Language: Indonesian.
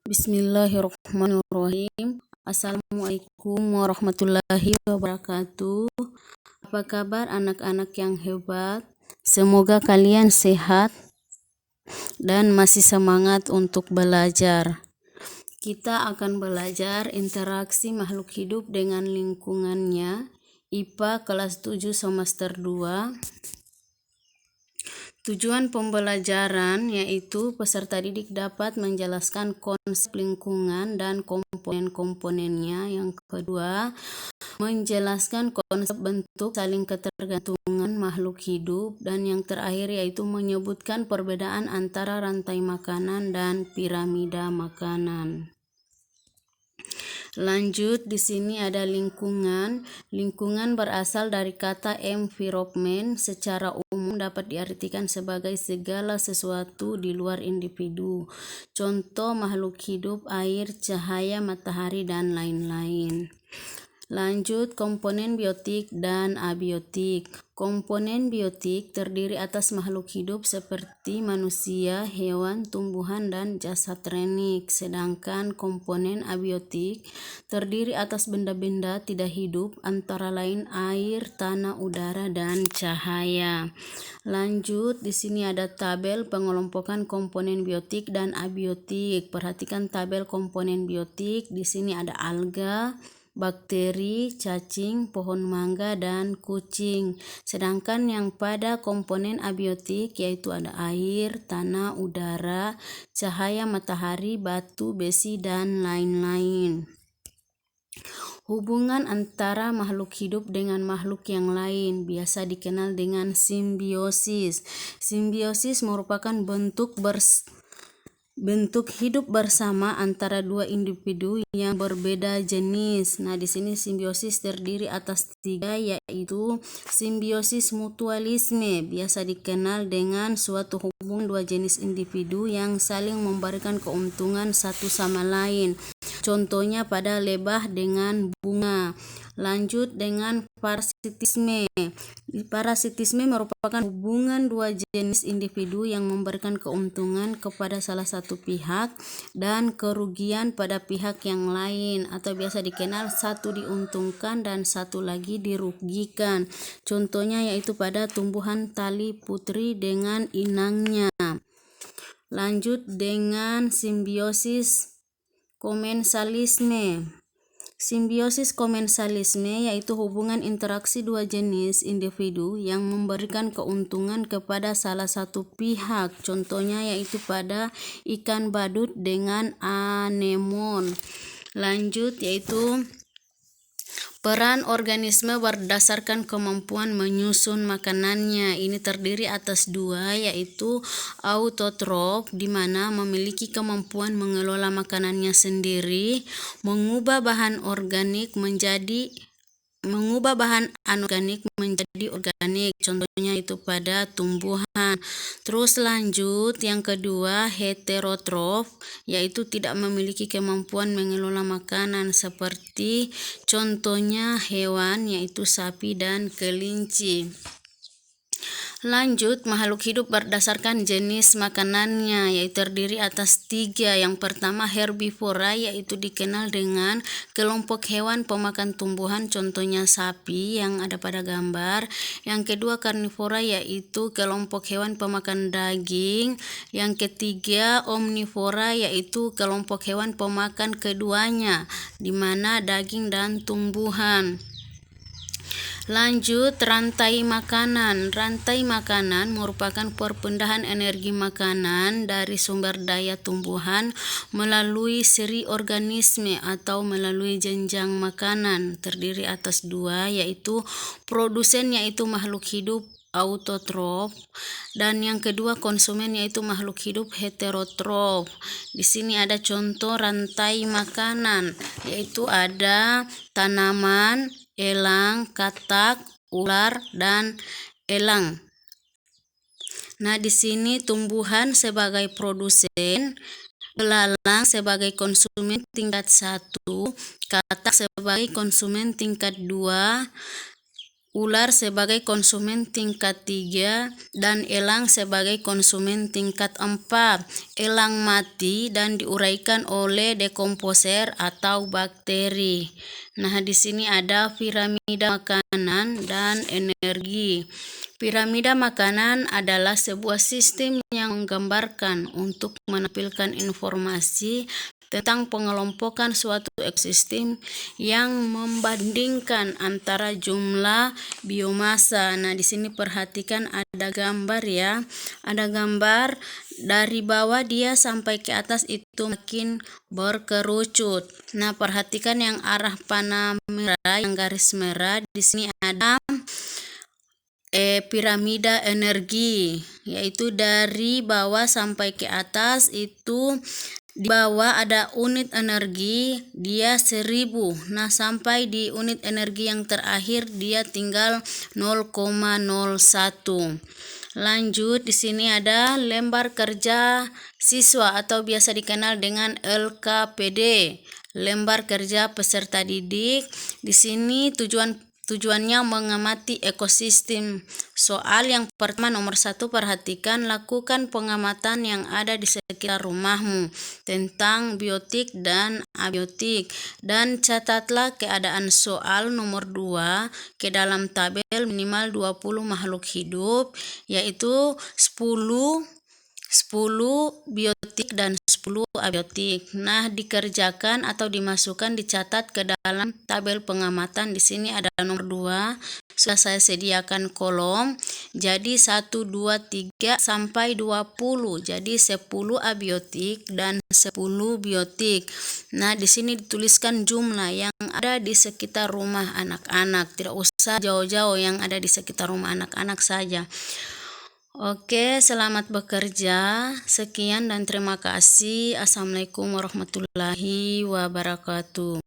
Bismillahirrahmanirrahim. Assalamualaikum warahmatullahi wabarakatuh. Apa kabar anak-anak yang hebat? Semoga kalian sehat dan masih semangat untuk belajar. Kita akan belajar interaksi makhluk hidup dengan lingkungannya, IPA kelas 7 semester 2. Tujuan pembelajaran yaitu peserta didik dapat menjelaskan konsep lingkungan dan komponen-komponennya. Yang kedua, menjelaskan konsep bentuk saling ketergantungan makhluk hidup. Dan yang terakhir yaitu menyebutkan perbedaan antara rantai makanan dan piramida makanan. Lanjut, di sini ada lingkungan. Lingkungan berasal dari kata environment. Secara umum dapat diartikan sebagai segala sesuatu di luar individu. Contoh makhluk hidup, air, cahaya, matahari, dan lain-lain. Lanjut, komponen biotik dan abiotik. Komponen biotik terdiri atas makhluk hidup seperti manusia, hewan, tumbuhan, dan jasad renik. Sedangkan komponen abiotik terdiri atas benda-benda tidak hidup antara lain air, tanah, udara, dan cahaya. Lanjut, di sini ada tabel pengelompokan komponen biotik dan abiotik. Perhatikan tabel komponen biotik. Di sini ada alga, bakteri, cacing, pohon mangga, dan kucing. Sedangkan yang pada komponen abiotik yaitu ada air, tanah, udara, cahaya matahari, batu, besi, dan lain-lain. Hubungan antara makhluk hidup dengan makhluk yang lain biasa dikenal dengan simbiosis. Simbiosis merupakan bentuk hidup bersama antara dua individu yang berbeda jenis. Nah, di sini simbiosis terdiri atas 3, yaitu simbiosis mutualisme, biasa dikenal dengan suatu hubungan dua jenis individu yang saling memberikan keuntungan satu sama lain. Contohnya pada lebah dengan bunga. Lanjut dengan parasitisme. Parasitisme merupakan hubungan dua jenis individu yang memberikan keuntungan kepada salah satu pihak dan kerugian pada pihak yang lain, atau biasa dikenal satu diuntungkan dan satu lagi dirugikan. Contohnya yaitu pada tumbuhan tali putri dengan inangnya. Lanjut dengan simbiosis komensalisme. Simbiosis komensalisme yaitu hubungan interaksi dua jenis individu yang memberikan keuntungan kepada salah satu pihak. Contohnya yaitu pada ikan badut dengan anemon. Lanjut yaitu peran organisme berdasarkan kemampuan menyusun makanannya. Ini terdiri atas 2, yaitu autotrof, di mana memiliki kemampuan mengelola makanannya sendiri, mengubah bahan anorganik menjadi organik. Contohnya itu pada tumbuhan. Terus lanjut yang kedua, heterotrof, yaitu tidak memiliki kemampuan mengelola makanan, seperti contohnya hewan yaitu sapi dan kelinci. Lanjut, makhluk hidup berdasarkan jenis makanannya, yaitu terdiri atas 3. Yang pertama, herbivora, yaitu dikenal dengan kelompok hewan pemakan tumbuhan, contohnya sapi yang ada pada gambar. Yang kedua, karnivora, yaitu kelompok hewan pemakan daging. Yang ketiga, omnivora, yaitu kelompok hewan pemakan keduanya, di mana daging dan tumbuhan. Lanjut, rantai makanan. Rantai makanan merupakan perpindahan energi makanan dari sumber daya tumbuhan melalui seri organisme atau melalui jenjang makanan. Terdiri atas 2, yaitu produsen yaitu makhluk hidup autotrof, dan yang kedua konsumen yaitu makhluk hidup heterotrof. Di sini ada contoh rantai makanan, yaitu ada tanaman, elang, katak, ular, dan elang. Nah, di sini tumbuhan sebagai produsen, belalang sebagai konsumen tingkat 1, katak sebagai konsumen tingkat 2, ular sebagai konsumen tingkat 3 dan elang sebagai konsumen tingkat 4. Elang mati dan diuraikan oleh dekomposer atau bakteri. Nah, di sini ada piramida makanan dan energi. Piramida makanan adalah sebuah sistem yang menggambarkan untuk menampilkan informasi tentang pengelompokan suatu ekosistem yang membandingkan antara jumlah biomasa. Nah, di sini perhatikan ada gambar ya. Ada gambar dari bawah dia sampai ke atas itu makin berkerucut. Nah, perhatikan yang arah panah merah, yang garis merah. Di sini ada piramida energi, yaitu dari bawah sampai ke atas itu di bawah ada unit energi, dia 1000. Nah, sampai di unit energi yang terakhir dia tinggal 0,01. Lanjut, di sini ada lembar kerja siswa atau biasa dikenal dengan LKPD, lembar kerja peserta didik. Di sini tujuannya mengamati ekosistem. Soal yang pertama nomor 1, perhatikan lakukan pengamatan yang ada di sekitar rumahmu tentang biotik dan abiotik, dan catatlah keadaan soal nomor 2 ke dalam tabel minimal 20 makhluk hidup, yaitu 10 biotik dan 10 abiotik. Nah, dikerjakan atau dimasukkan, dicatat ke dalam tabel pengamatan. Di sini ada nomor 2, sudah saya sediakan kolom. Jadi 1, 2, 3 sampai 20. Jadi 10 abiotik dan 10 biotik. Nah, di sini dituliskan jumlah yang ada di sekitar rumah anak-anak. Tidak usah jauh-jauh, yang ada di sekitar rumah anak-anak saja. Oke, selamat bekerja. Sekian dan terima kasih. Assalamualaikum warahmatullahi wabarakatuh.